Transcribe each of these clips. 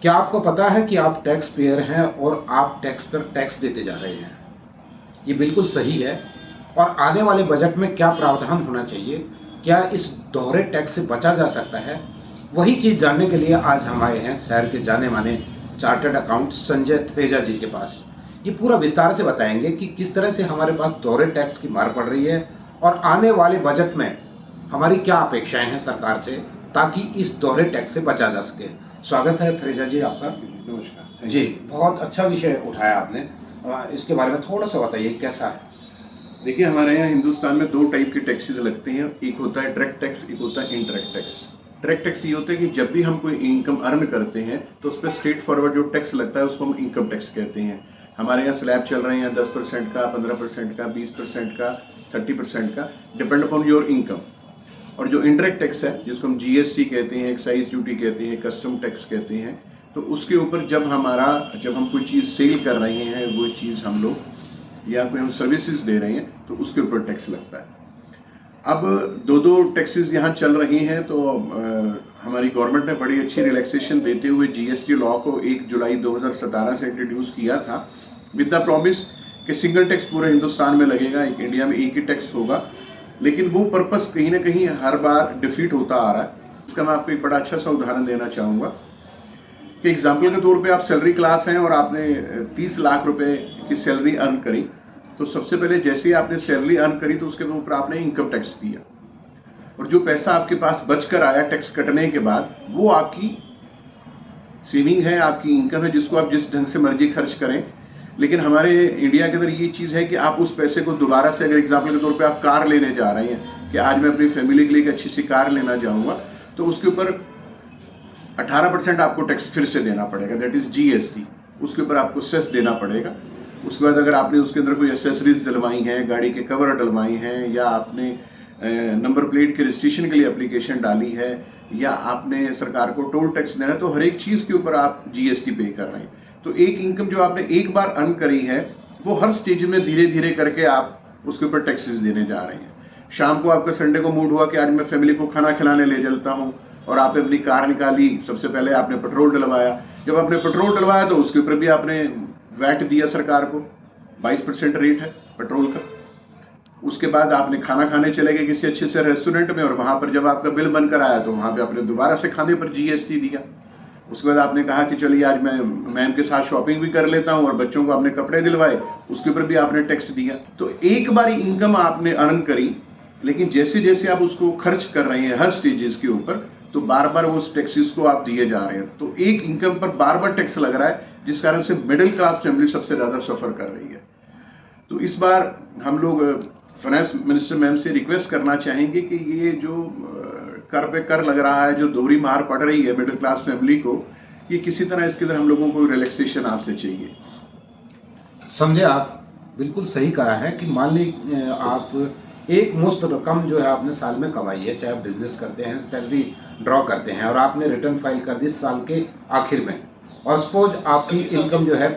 क्या आपको पता है कि आप टैक्स पेयर हैं और आप टैक्स पर टैक्स देते जा रहे हैं? ये बिल्कुल सही है। और आने वाले बजट में क्या प्रावधान होना चाहिए? क्या इस दोहरे टैक्स से बचा जा सकता है? वही चीज़ जानने के लिए आज हम आए हैं शहर के जाने माने चार्टर्ड अकाउंट संजय थ्रेजा जी के पास। ये पूरा विस्तार से बताएंगे कि किस तरह से हमारे पास दोहरे टैक्स की मार पड़ रही है और आने वाले बजट में हमारी क्या अपेक्षाएं हैं सरकार से, ताकि इस दोहरे टैक्स से बचा जा सके। स्वागत है थ्रेजा जी आपका। नमस्कार जी, बहुत अच्छा विषय उठाया आपने। इसके बारे में थोड़ा सा बताइए कैसा है। देखिए, हमारे यहाँ हिंदुस्तान में दो टाइप के टैक्सेस लगते हैं। एक होता है डायरेक्ट टैक्स, एक होता है इनडायरेक्ट टैक्स। डायरेक्ट टैक्स ये होता है कि जब भी हम कोई इनकम अर्न करते हैं तो उस पर स्ट्रेट फॉरवर्ड जो टैक्स लगता है उसको हम इनकम टैक्स कहते हैं। हमारे यहाँ स्लैब चल रहे हैं 10% का, 15% का, 20% का, 30% का, डिपेंड अपॉन योर इनकम। और जो इनडायरेक्ट टैक्स है जिसको हम जीएसटी कहते हैं, एक्साइज ड्यूटी कहते हैं, कस्टम टैक्स कहते हैं, तो उसके ऊपर जब हम कोई चीज़ सेल कर रहे हैं, वो चीज़ हम लोग या कोई हम सर्विसेज दे रहे हैं तो उसके ऊपर टैक्स लगता है। अब दो टैक्सेस यहाँ चल रही हैं, तो हमारी गवर्नमेंट ने बड़ी अच्छी रिलैक्सेशन देते हुए जीएसटी लॉ को 1 जुलाई 2017 से इंट्रोड्यूस किया था, विद द प्रॉमिस कि सिंगल टैक्स पूरे हिंदुस्तान में लगेगा, इंडिया में एक ही टैक्स होगा। लेकिन वो पर्पस कहीं ना कहीं हर बार डिफीट होता आ रहा है। इसका मैं आपको एक बड़ा अच्छा सा उदाहरण देना चाहूँगा कि एग्जाम्पल के तौर पे आप सैलरी क्लास हैं और आपने 30 लाख रुपए की सैलरी अर्न करी, तो सबसे पहले जैसे ही आपने सैलरी अर्न करी तो उसके ऊपर आपने इनकम टैक्स दिया, और जो पैसा आपके पास बचकर आया टैक्स कटने के बाद वो आपकी सेविंग है, आपकी इनकम है, जिसको आप जिस ढंग से मर्जी खर्च करें। लेकिन हमारे इंडिया के अंदर ये चीज़ है कि आप उस पैसे को दोबारा से, अगर एग्जाम्पल के तौर पे आप कार लेने जा रहे हैं कि आज मैं अपनी फैमिली के लिए एक अच्छी सी कार लेना चाहूँगा, तो उसके ऊपर 18% आपको टैक्स फिर से देना पड़ेगा, दैट इज जीएसटी। उसके ऊपर आपको सेस देना पड़ेगा। उसके बाद अगर आपने उसके अंदर कोई एसेसरीज डलवाई हैं, गाड़ी के कवर डलवाई हैं, या आपने नंबर प्लेट के रजिस्ट्रेशन के लिए एप्लीकेशन डाली है, या आपने सरकार को टोल टैक्स देना है, तो हर एक चीज़ के ऊपर आप जीएसटी पे कर रहे हैं। तो एक इनकम जो आपने एक बार अर्न करी है वो हर स्टेज में धीरे धीरे करके आप उसके ऊपर टैक्सेस देने जा रहे हैं। शाम को आपका संडे को मूड हुआ कि आज मैं फैमिली को खाना खिलाने ले चलता हूँ, और आपने अपनी कार निकाली, सबसे पहले आपने पेट्रोल डलवाया। जब आपने पेट्रोल डलवाया तो उसके ऊपर भी आपने वैट दिया सरकार को, 22% रेट है पेट्रोल का। उसके बाद आपने खाना खाने चले गए किसी अच्छे से रेस्टोरेंट में, और वहां पर जब आपका बिल बनकर आया तो वहां पे आपने दोबारा से खाने पर जीएसटी दिया। उसके बाद आपने कहा कि चलिए आज मैं मैम के साथ शॉपिंग भी कर लेता हूं, और बच्चों को आपने कपड़े दिलवाए, उसके ऊपर भी आपने टैक्स दिया। तो एक बार इनकम आपने अर्न करी, लेकिन जैसे जैसे आप उसको खर्च कर रहे हैं हर स्टेजेस के ऊपर, तो बार बार उस टैक्सेस को आप दिए जा रहे हैं। तो एक इनकम पर बार बार टैक्स लग रहा है, जिस कारण से मिडिल क्लास फैमिली सबसे ज्यादा सफर कर रही है। तो इस बार हम लोग फाइनेंस मिनिस्टर मैम से रिक्वेस्ट करना चाहेंगे कि ये जो कर पे कर लग रहा है, जो दोहरी मार पड़ रही है मिडिल क्लास फैमिली को, ये किसी तरह इसके अंदर हम लोगों को रिलैक्सेशन आपसे चाहिए। समझे, आप बिल्कुल सही कहा है कि मान ली आप एक मुश्त रकम जो है आपने साल में कमाई है, चाहे आप बिजनेस करते हैं, सैलरी ड्रॉ करते हैं, और आपने रिटर्न फाइल कर दी साल के आखिर में, और सपोज आपकी इनकम जो है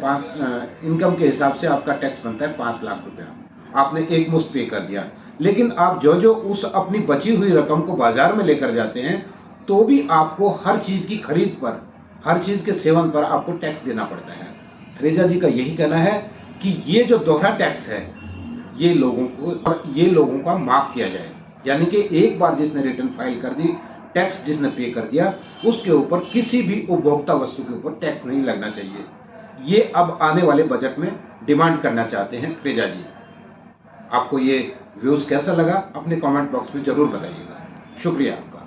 इनकम के हिसाब से आपका टैक्स बनता है 5 लाख रुपया, आपने एक मुश्त पे कर दिया। लेकिन आप जो जो उस अपनी बची हुई रकम को बाजार में लेकर जाते हैं, तो भी आपको हर चीज़ की खरीद पर, हर चीज़ के सेवन पर आपको टैक्स देना पड़ता है। थ्रेजा जी का यही कहना है कि ये जो दोहरा टैक्स है ये लोगों का माफ़ किया जाए, यानी कि एक बार जिसने रिटर्न फाइल कर दी, टैक्स जिसने पे कर दिया, उसके ऊपर किसी भी उपभोक्ता वस्तु के ऊपर टैक्स नहीं लगना चाहिए। ये अब आने वाले बजट में डिमांड करना चाहते हैं थ्रेजा जी। आपको ये व्यूज़ कैसा लगा अपने कमेंट बॉक्स में ज़रूर बताइएगा। शुक्रिया आपका।